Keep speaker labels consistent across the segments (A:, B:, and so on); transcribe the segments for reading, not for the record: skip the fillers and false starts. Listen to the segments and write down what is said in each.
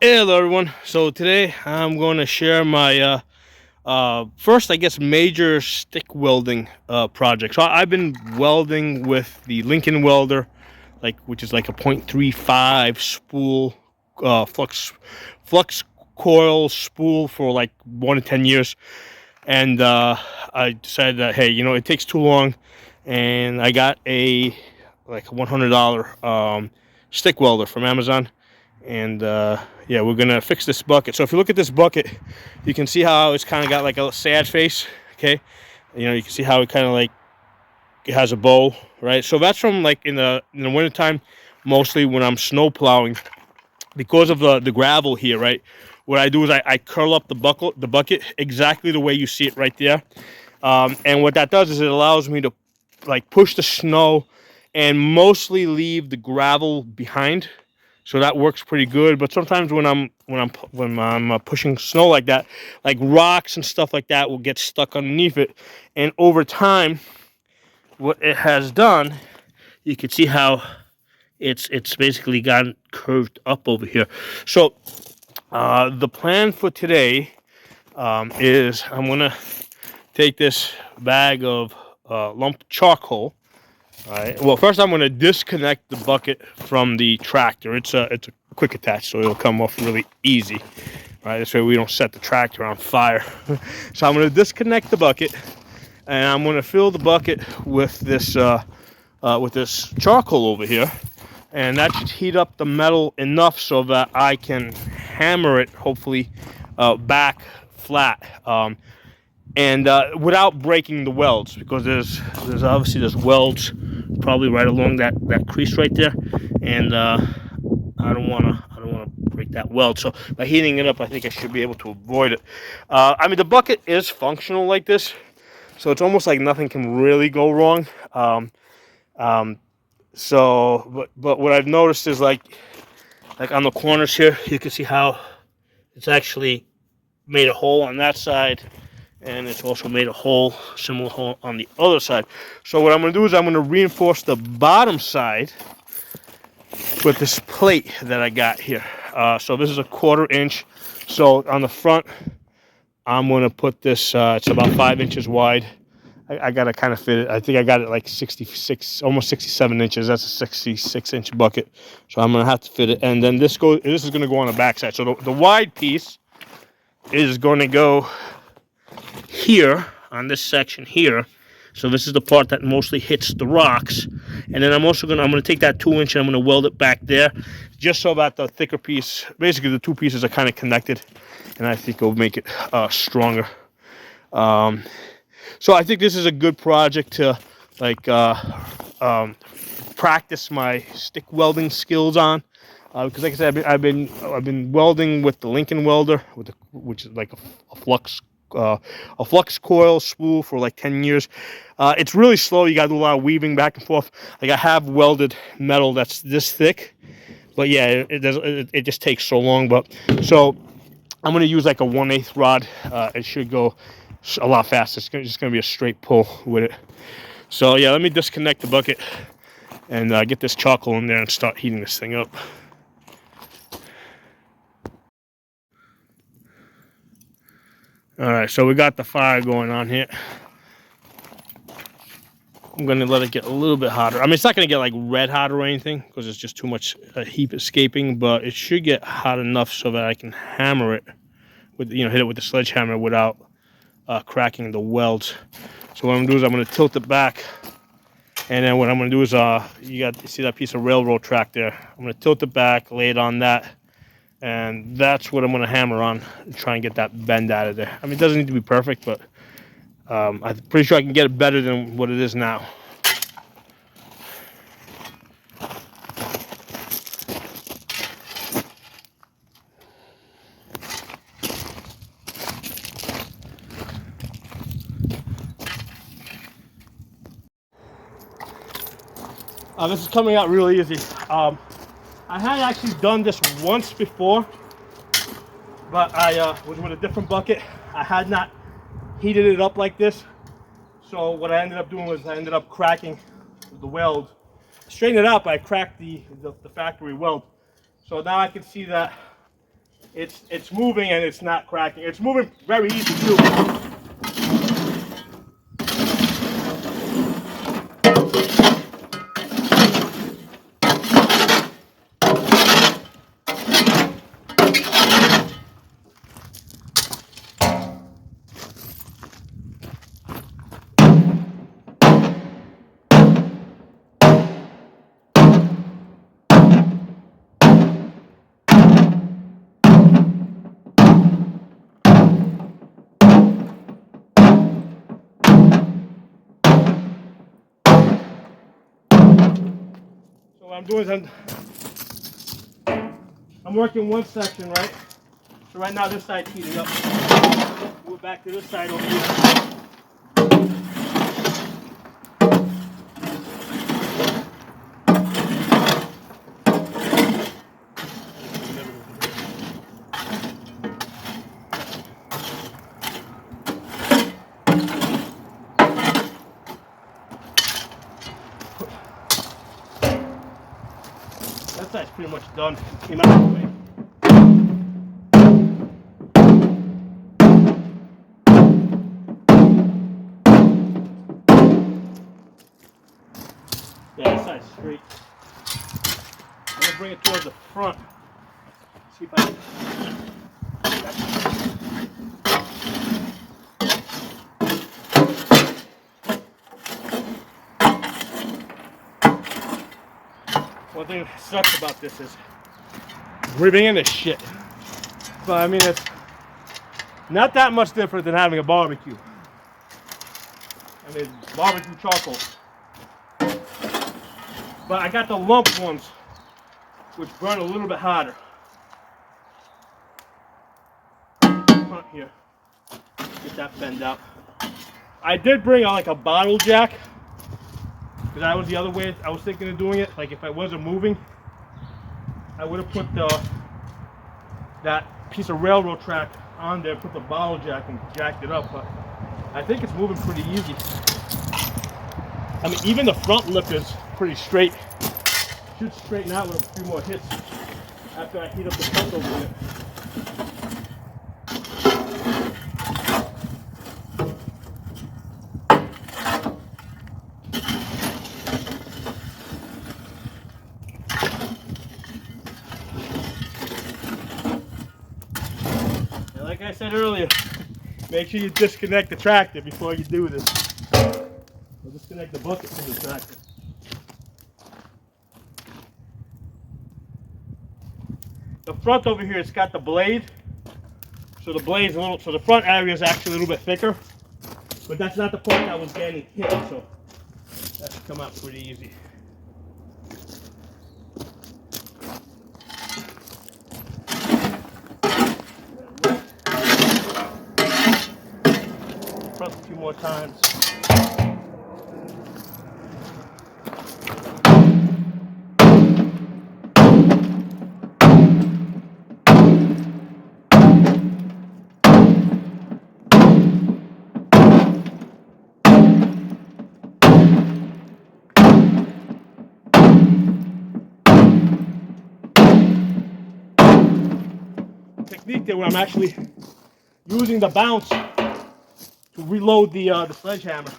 A: Hello everyone. So today I'm going to share my first, I guess, major stick welding project. So I've been welding with the Lincoln welder, which is like a .35 spool flux coil spool for like 1 to 10 years, and I decided that, hey, it takes too long, and I got a $100 stick welder from Amazon, and yeah, we're gonna fix this bucket. So if you look at this bucket, you can see how it's kind of got like a sad face. Okay, you can see how it kind of like it has a bow, right? So that's from like in the wintertime, mostly when I'm snow plowing, because of the gravel here, right? What I do is I curl up the bucket exactly the way you see it right there, and what that does is it allows me to like push the snow and mostly leave the gravel behind. So that works pretty good. But sometimes when I'm pushing snow like that, like rocks and stuff like that will get stuck underneath it, and over time, what it has done, you can see how it's basically gotten curved up over here. So the plan for today is I'm gonna take this bag of lump charcoal. All right. Well, first I'm going to disconnect the bucket from the tractor. It's a quick attach, so it'll come off really easy. Right. This way we don't set the tractor on fire. So I'm going to disconnect the bucket, and I'm going to fill the bucket with this charcoal over here, and that should heat up the metal enough so that I can hammer it, hopefully, back flat. And without breaking the welds, because there's obviously welds probably right along that crease right there, and I don't want to break that weld. So by heating it up, I think I should be able to avoid it. I mean, the bucket is functional like this, so it's almost like nothing can really go wrong. But what I've noticed is like on the corners here, you can see how it's actually made a hole on that side, and it's also made a hole, similar hole on the other side. So what I'm going to do is I'm going to reinforce the bottom side with this plate that I got here. So this is a 1/4 inch. So on the front, I'm going to put this, it's about 5 inches wide. I got to kind of fit it. I think I got it like 66, almost 67 inches. That's a 66-inch bucket. So I'm going to have to fit it. And then this is going to go on the back side. So the wide piece is going to go here on this section here. So this is the part that mostly hits the rocks, and then I'm going to take that 2-inch and I'm going to weld it back there, just so that the thicker piece, basically the two pieces are kind of connected, and I think it'll make it stronger. So I think this is a good project to like practice my stick welding skills on, because like I said, I've been welding with the Lincoln welder, which is like a flux coil spool for like 10 years. It's really slow. You got to do a lot of weaving back and forth. Like I have welded metal that's this thick, but yeah, it just takes so long. But so I'm going to use like a 1/8 rod. It should go a lot faster. It's just going to be a straight pull with it. So yeah, let me disconnect the bucket and get this charcoal in there and start heating this thing up. All right, so we got the fire going on here. I'm going to let it get a little bit hotter. I mean, it's not going to get like red hot or anything because it's just too much heat escaping, but it should get hot enough so that I can hammer it with, hit it with the sledgehammer without cracking the welds. So what I'm going to do is I'm going to tilt it back, and then what I'm going to do is you see that piece of railroad track there. I'm going to tilt it back, lay it on that, and that's what I'm going to hammer on and try and get that bend out of there. I mean, it doesn't need to be perfect, but I'm pretty sure I can get it better than what it is now. This is coming out really easy. I had actually done this once before, but I was with a different bucket. I had not heated it up like this. So what I ended up doing was I ended up cracking the weld. Straighten it out, but I cracked the factory weld. So now I can see that it's moving and it's not cracking. It's moving very easy too. So what I'm doing is I'm working one section, right? So right now this side's heating up. Move back to this side over here. That side's pretty much done. Came out of the way. Yeah, this side's straight. I'm gonna bring it towards the front. See if I can. One thing that sucks about this is ripping in this shit. But I mean, it's not that much different than having a barbecue. I mean, barbecue charcoal. But I got the lump ones, which burn a little bit harder. Front here. Get that bend out. I did bring like a bottle jack, because that was the other way I was thinking of doing it. Like if I wasn't moving, I would have put that piece of railroad track on there, put the bottle jack and jacked it up. But I think it's moving pretty easy. I mean, even the front lip is pretty straight. Should straighten out with a few more hits after I heat up the front a little bit. And like I said earlier, make sure you disconnect the tractor before you do this. Or disconnect the bucket from the tractor. The front over here, it's got the blade. So the blade's a little, so the front area is actually a little bit thicker. But that's not the part that was getting hit, so that should come out pretty easy. Front a few more times. Technique there where I'm actually using the bounce to reload the sledgehammer.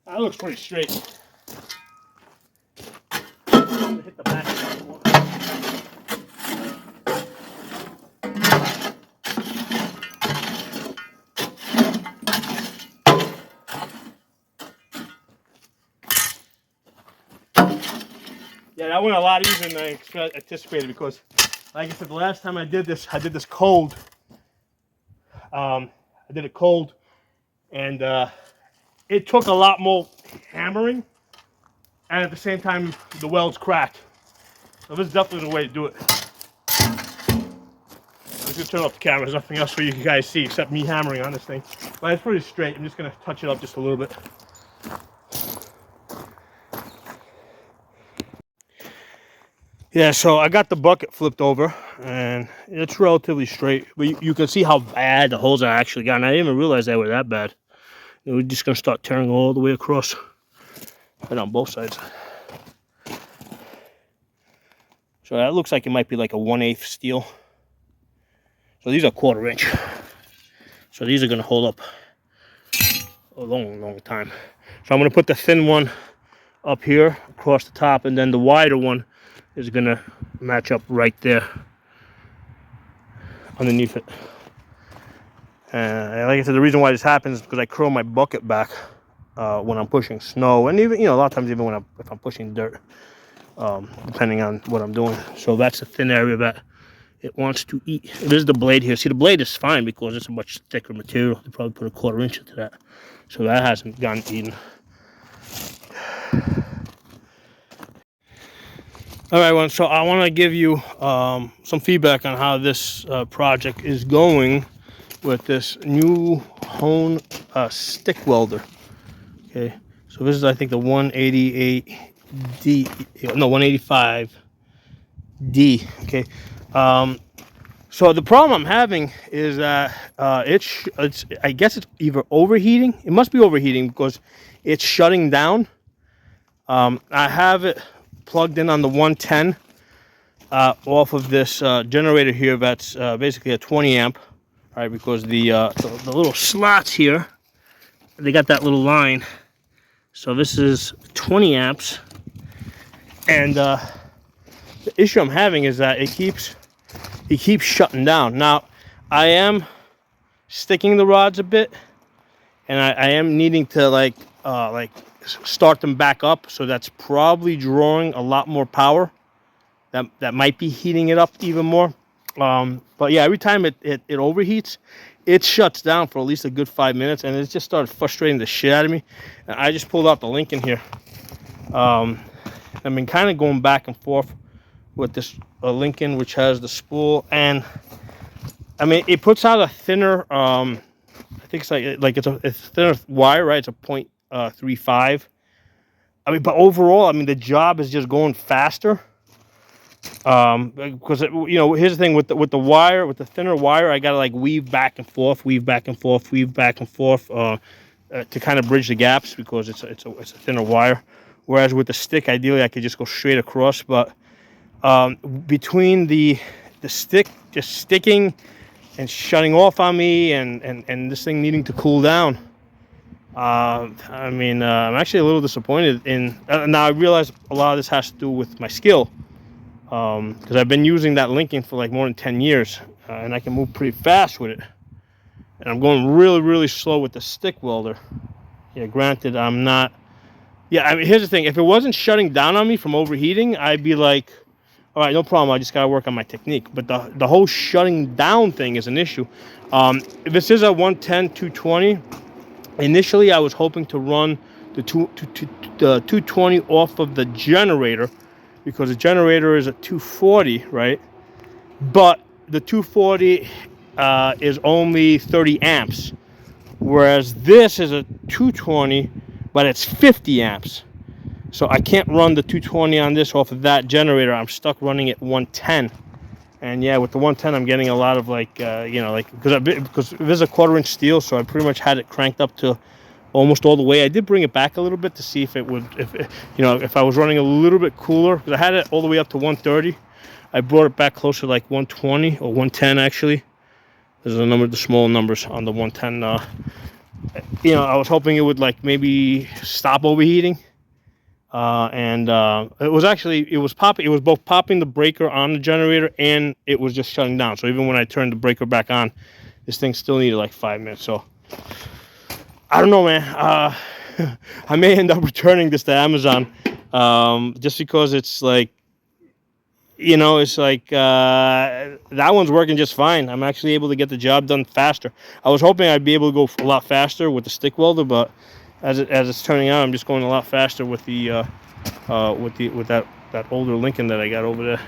A: That looks pretty straight. Hit the back a little more. Yeah, that went a lot easier than I anticipated because, like I said, the last time I did this cold. I did it cold, and it took a lot more hammering, and at the same time, the welds cracked. So this is definitely the way to do it. I'm just gonna turn off the camera. There's nothing else for you guys to see except me hammering on this thing. But it's pretty straight. I'm just gonna touch it up just a little bit. Yeah, so I got the bucket flipped over, and it's relatively straight. But you can see how bad the holes are actually gotten. I didn't even realize they were that bad. And we're just gonna start tearing all the way across, right on both sides. So that looks like it might be like a 1/8 steel. So these are 1/4 inch. So these are gonna hold up a long time. So I'm gonna put the thin one up here across the top, and then the wider one is gonna match up right there underneath it. And like I said, the reason why this happens is because I curl my bucket back when I'm pushing snow, and even, you know, a lot of times even when if I'm pushing dirt, depending on what I'm doing. So that's the thin area that it wants to eat. This is the blade here. See, the blade is fine because it's a much thicker material. They probably put a 1/4 inch into that, so that hasn't gotten eaten. All right, well, so I want to give you some feedback on how this project is going with this new Hone stick welder. Okay, so this is, I think, the 188D, no, 185D. Okay, so the problem I'm having is that it's I guess it's either overheating. It must be overheating because it's shutting down. I have it plugged in on the 110 off of this generator here. That's basically a 20 amp. All right, because the little slots here, they got that little line. So this is 20 amps, and the issue I'm having is that it keeps shutting down. Now, I am sticking the rods a bit, and I am needing to like start them back up. So that's probably drawing a lot more power. That might be heating it up even more. But yeah, every time it overheats, it shuts down for at least a good 5 minutes, and it just started frustrating the shit out of me. And I just pulled out the link in here. I've been kind of going back and forth with this Lincoln, which has the spool, and I mean, it puts out a thinner, I think it's like it's a thinner wire, right? It's a 0.35. I mean, but overall, I mean, the job is just going faster. Because you know, here's the thing with the wire, with the thinner wire, I gotta like weave back and forth to kind of bridge the gaps, because it's a thinner wire. Whereas with the stick, ideally I could just go straight across. But between the stick just sticking and shutting off on me, and this thing needing to cool down, I mean, I'm actually a little disappointed in. Now I realize a lot of this has to do with my skill. Because I've been using that Lincoln for like more than 10 years, and I can move pretty fast with it. And I'm going really slow with the stick welder. Yeah, granted, I'm not. Yeah, I mean, here's the thing. If it wasn't shutting down on me from overheating, I'd be like, all right, no problem. I just got to work on my technique. But the whole shutting down thing is an issue. This is a 110-220. Initially, I was hoping to run the 220 off of the generator, because the generator is a 240, right? But the 240 is only 30 amps, whereas this is a 220, but it's 50 amps. So I can't run the 220 on this off of that generator. I'm stuck running it 110. And yeah, with the 110, I'm getting a lot of like, you know, like, because this is a 1/4 inch steel, so I pretty much had it cranked up to almost all the way. I did bring it back a little bit to see if it would, you know, if I was running a little bit cooler, because I had it all the way up to 130. I brought it back closer to like 120 or 110 actually. There's a number of the small numbers on the 110. You know, I was hoping it would like maybe stop overheating. And it was popping. It was both popping the breaker on the generator, and it was just shutting down. So even when I turned the breaker back on, this thing still needed like 5 minutes. So I don't know, man. I may end up returning this to Amazon, just because it's like, you know, it's like that one's working just fine. I'm actually able to get the job done faster. I was hoping I'd be able to go a lot faster with the stick welder, but as it's turning out, I'm just going a lot faster with the with that older Lincoln that I got over there.